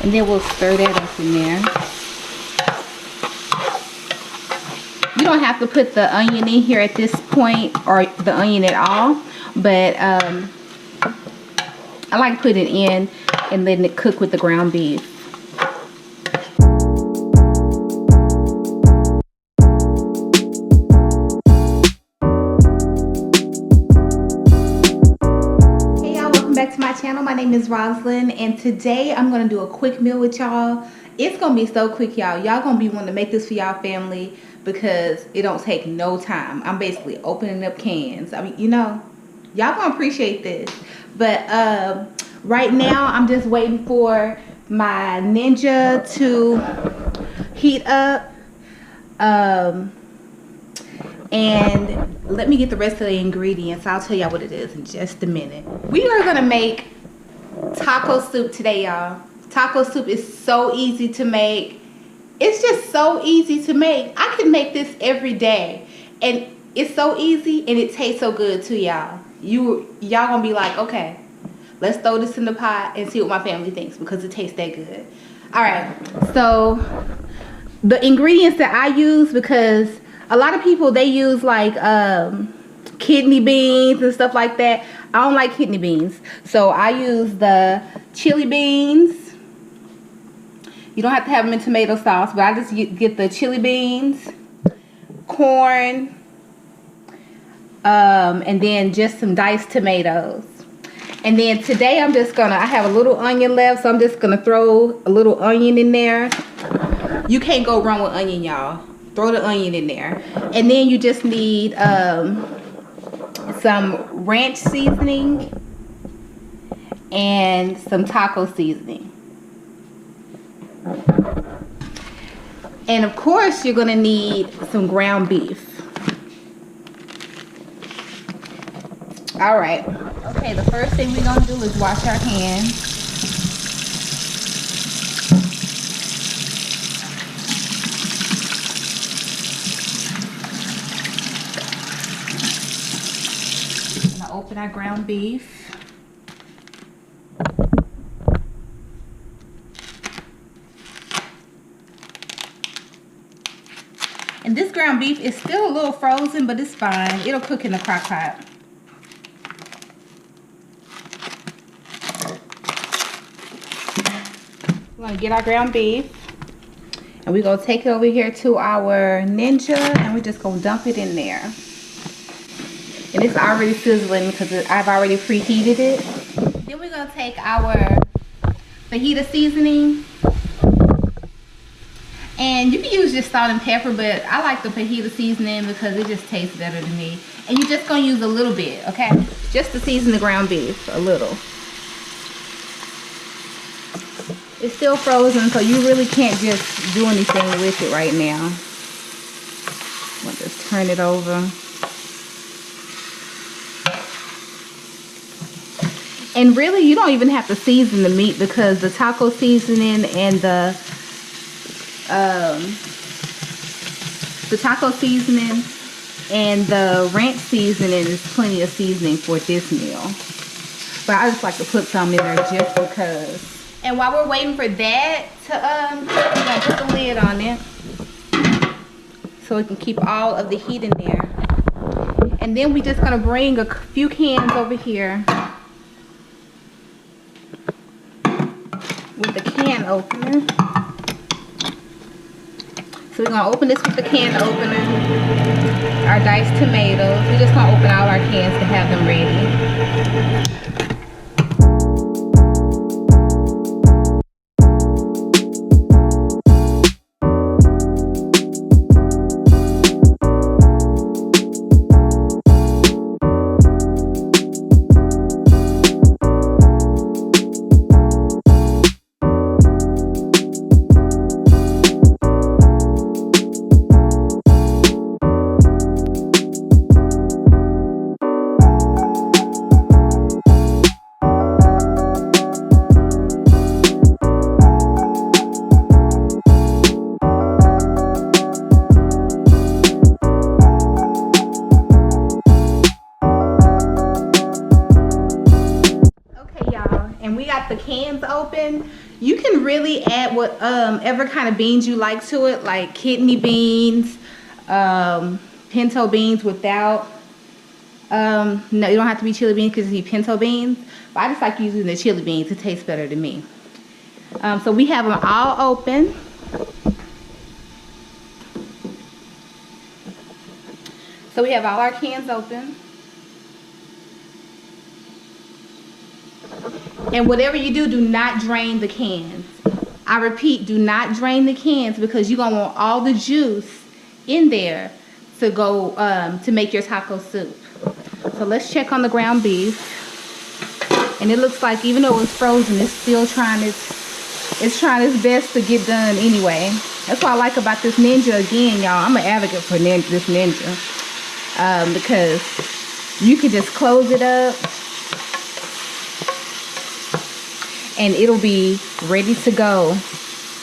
And then we'll stir that up in there. You don't have to put the onion in here at this point, or the onion at all, but I like to put it in and letting it cook with the ground beef. Hey y'all, welcome back to my channel. My name is Roslyn, and today I'm going to do a quick meal with y'all. It's going to be so quick, y'all. Y'all going to be wanting to make this for y'all family because it don't take no time. I'm basically opening up cans. I mean, you know, y'all going to appreciate this. But right now, I'm just waiting for my Ninja to heat up. And let me get the rest of the ingredients. I'll tell y'all what it is in just a minute. We are going to make taco soup today, y'all. Taco soup is so easy to make. It's just so easy to make. I can make this every day. And it's so easy and it tastes so good too, y'all. Y'all gonna be like, okay, let's throw this in the pot and see what my family thinks because it tastes that good. Alright, so the ingredients that I use, because a lot of people, they use like kidney beans and stuff like that. I don't like kidney beans. So I use the chili beans. You don't have to have them in tomato sauce, but I just get the chili beans, corn, and then just some diced tomatoes. And then today I'm just gonna, I have a little onion left, so I'm just gonna throw a little onion in there. You can't go wrong with onion, y'all. Throw the onion in there. And then you just need some ranch seasoning and some taco seasoning. And of course, you're gonna need some ground beef. All right. Okay, the first thing we're gonna do is wash our hands. I'm gonna open our ground beef. And this ground beef is still a little frozen, but it's fine. It'll cook in the crock pot. We're gonna get our ground beef, and we're gonna take it over here to our Ninja, and we're just gonna dump it in there. And it's already sizzling because I've already preheated it. Then we're gonna take our fajita seasoning. And you can use just salt and pepper, but I like the fajita seasoning because it just tastes better to me. And you're just going to use a little bit, okay? Just to season the ground beef, a little. It's still frozen, so you really can't just do anything with it right now. I'll just turn it over. And really, you don't even have to season the meat because the taco seasoning and the taco seasoning and the ranch seasoning is plenty of seasoning for this meal. But I just like to put some in there just because. And while we're waiting for that to cook, we're gonna put the lid on it so it can keep all of the heat in there. And then we're just gonna bring a few cans over here with the can opener. So we're going to open this with the can opener. Our diced tomatoes. We're just going to open all our cans to have them ready. the cans open. You can really add whatever kind of beans you like to it, like kidney beans, pinto beans without, no, you don't have to be chili beans because you need pinto beans. But I just like using the chili beans. It tastes better to me. So we have them all open. So we have all our cans open. And whatever you do, do not drain the cans. I repeat, do not drain the cans because you're gonna want all the juice in there to go to make your taco soup. So let's check on the ground beef. And it looks like even though it's frozen, it's still trying its best to get done anyway. That's what I like about this Ninja again, y'all. I'm an advocate for this Ninja because you can just close it up and it'll be ready to go.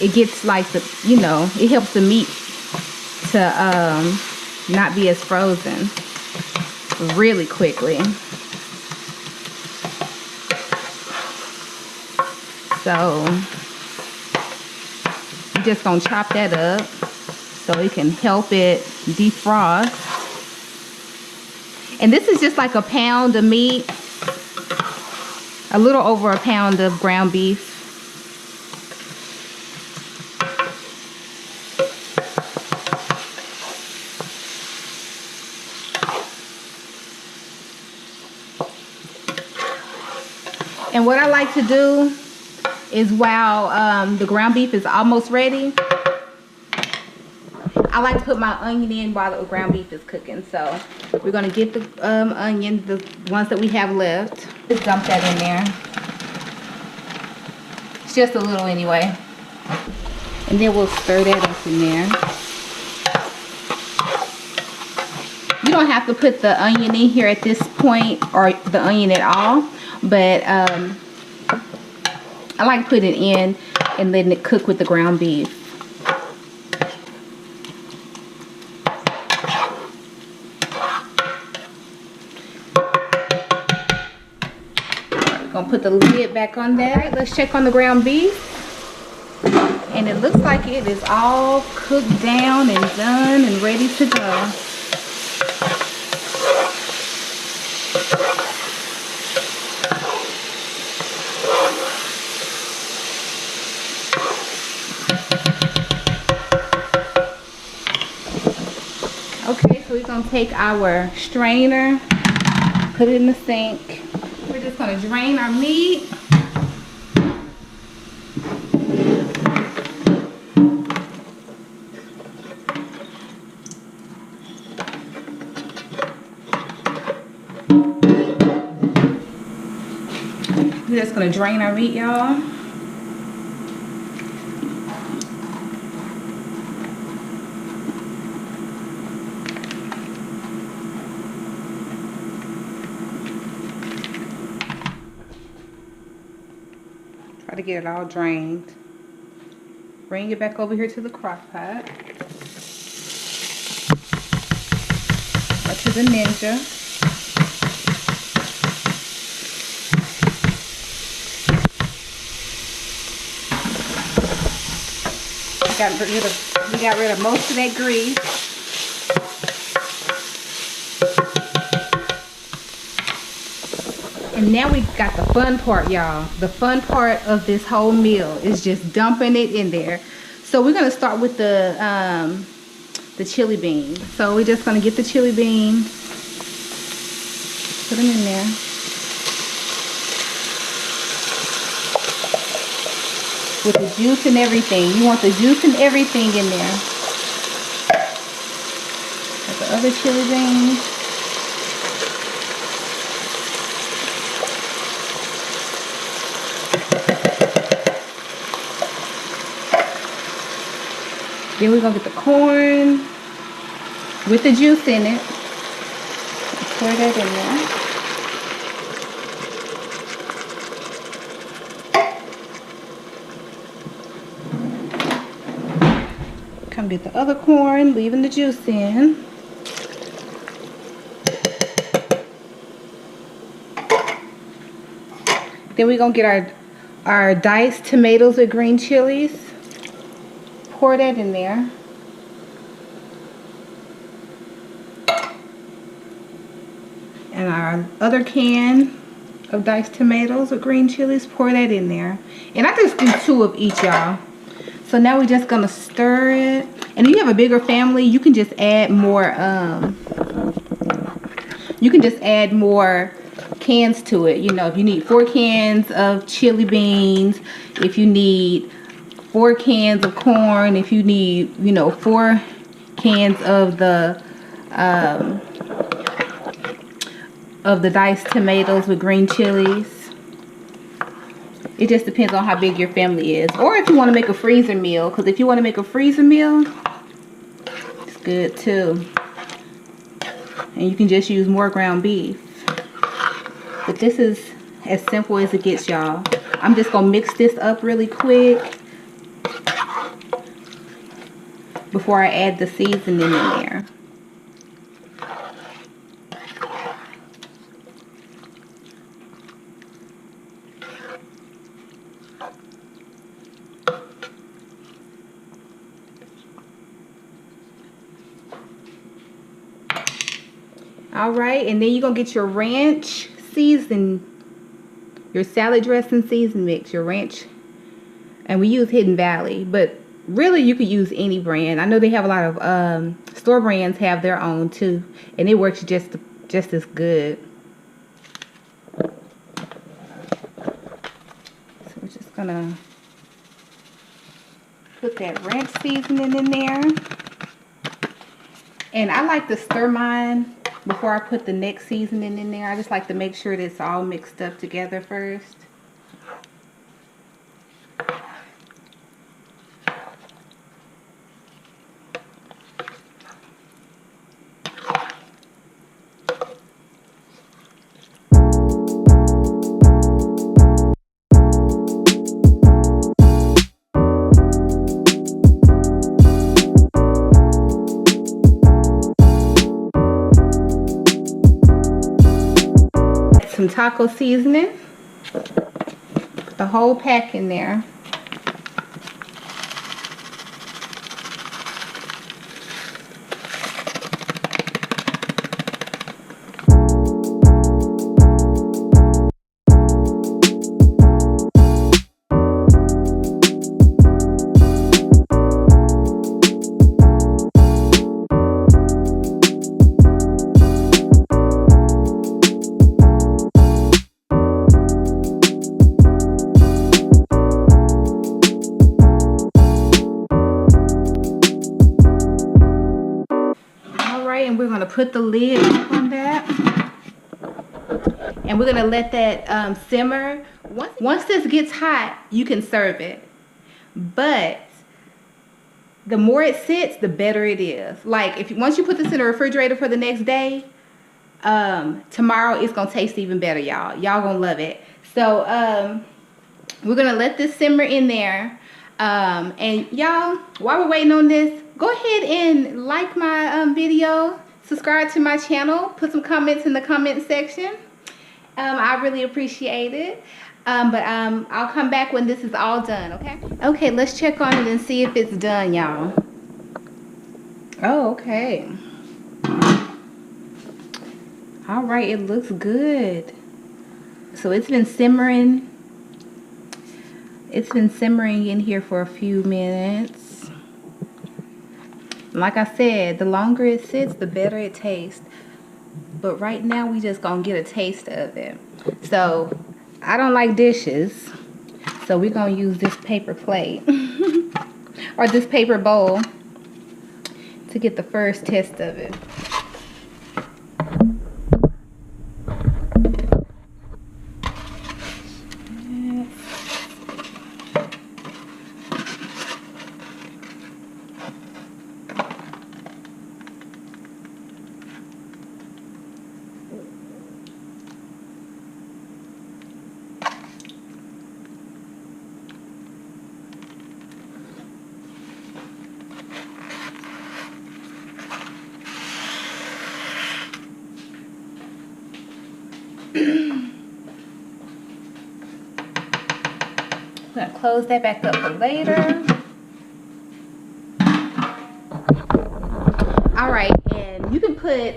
It gets like the, you know, it helps the meat to not be as frozen really quickly. So you're just gonna chop that up so it can help it defrost. And this is just like a pound of meat, a little over a pound of ground beef. And what I like to do is while the ground beef is almost ready, I like to put my onion in while the ground beef is cooking. So we're gonna get the onion, the ones that we have left. Just dump that in there. It's just a little anyway. And then we'll stir that up in there. You don't have to put the onion in here at this point, or the onion at all, but I like to put it in and letting it cook with the ground beef. Gonna put the lid back on that. Let's check on the ground beef. And it looks like it is all cooked down and done and ready to go. Okay, so we're gonna take our strainer, put it in the sink. We're just gonna drain our meat. We're just gonna drain our meat, y'all. Try to get it all drained. Bring it back over here to the crock pot. Or to the Ninja. We got rid of most of that grease. And now we got the fun part, y'all. The fun part of this whole meal is just dumping it in there. So we're gonna start with the chili beans. So we're just gonna get the chili beans, put them in there. With the juice and everything. You want the juice and everything in there. Got the other chili beans. Then we're gonna get the corn with the juice in it. Pour that in there. Come get the other corn, leaving the juice in. Then we're gonna get our our diced tomatoes with green chilies. Pour that in there. And our other can of diced tomatoes with green chilies, pour that in there. And I just do 2 of each, y'all. So now we're just gonna stir it. And if you have a bigger family, you can just add more cans to it. You know, if you need 4 cans of chili beans, if you need 4 cans of corn, if you need, you know, 4 cans of the diced tomatoes with green chilies. It just depends on how big your family is. Or if you want to make a freezer meal, because if you want to make a freezer meal, it's good too. And you can just use more ground beef. But this is as simple as it gets, y'all. I'm just going to mix this up really quick before I add the seasoning in there. All right, and then you're gonna get your ranch season, your salad dressing season mix, your ranch, and we use Hidden Valley, but really you could use any brand. I know they have a lot of store brands have their own too, and it works just as good. So we're just gonna put that ranch seasoning in there, and I like to stir mine before I put the next seasoning in there. I just like to make sure that it's all mixed up together first. Some taco seasoning, the whole pack in there. And we're going to put the lid on that, and we're going to let that simmer. Once this gets hot, you can serve it, but the more it sits, the better it is. Like once you put this in the refrigerator for the next day, tomorrow it's going to taste even better, y'all. Y'all going to love it. So we're going to let this simmer in there. And y'all, while we're waiting on this, go ahead and like my video, subscribe to my channel, put some comments in the comment section. I really appreciate it. I'll come back when this is all done, okay? Okay, let's check on it and see if it's done, y'all. Oh, okay. All right, it looks good. So it's been simmering. It's been simmering in here for a few minutes. Like I said, the longer it sits, the better it tastes. But right now, we just gonna get a taste of it. So I don't like dishes, so we're gonna use this paper plate or this paper bowl to get the first test of it. gonna close that back up for later. All right, and you can put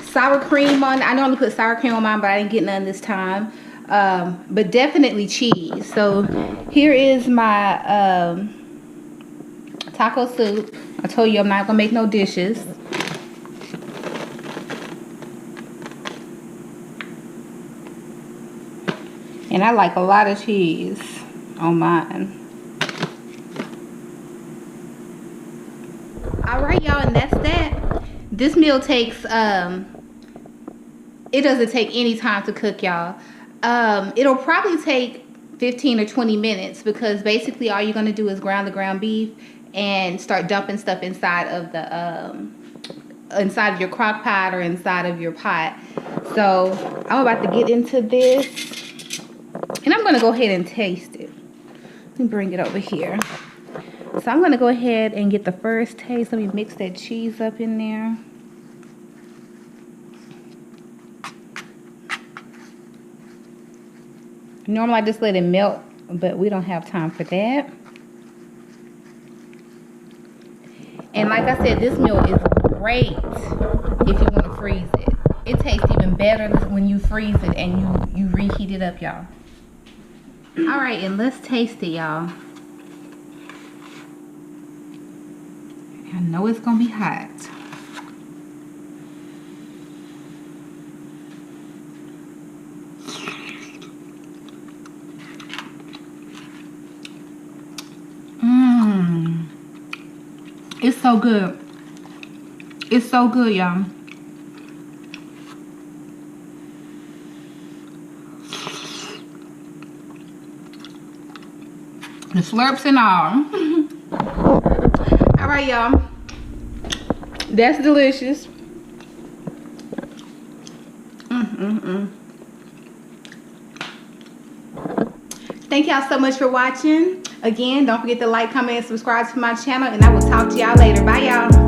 sour cream on. I normally put sour cream on mine, but I didn't get none this time. But definitely cheese. So here is my taco soup. I told you I'm not gonna make no dishes. And I like a lot of cheese on mine. Alright, y'all, and that's that. This meal takes, it doesn't take any time to cook, y'all. It'll probably take 15 or 20 minutes because basically all you're going to do is ground the ground beef and start dumping stuff inside of the, inside of your crock pot or inside of your pot. So I'm about to get into this. And I'm going to go ahead and taste it. Let me bring it over here. So I'm going to go ahead and get the first taste. Let me mix that cheese up in there. Normally I just let it melt, but we don't have time for that. And like I said, this meal is great if you want to freeze it. It tastes even better when you freeze it and you reheat it up, y'all. All right, and let's taste it, y'all. I know it's gonna be hot. It's so good. It's so good, y'all. The slurps and all. All right, y'all. That's delicious. Thank y'all so much for watching. Again, don't forget to like, comment, and subscribe to my channel, and I will talk to y'all later. Bye, y'all.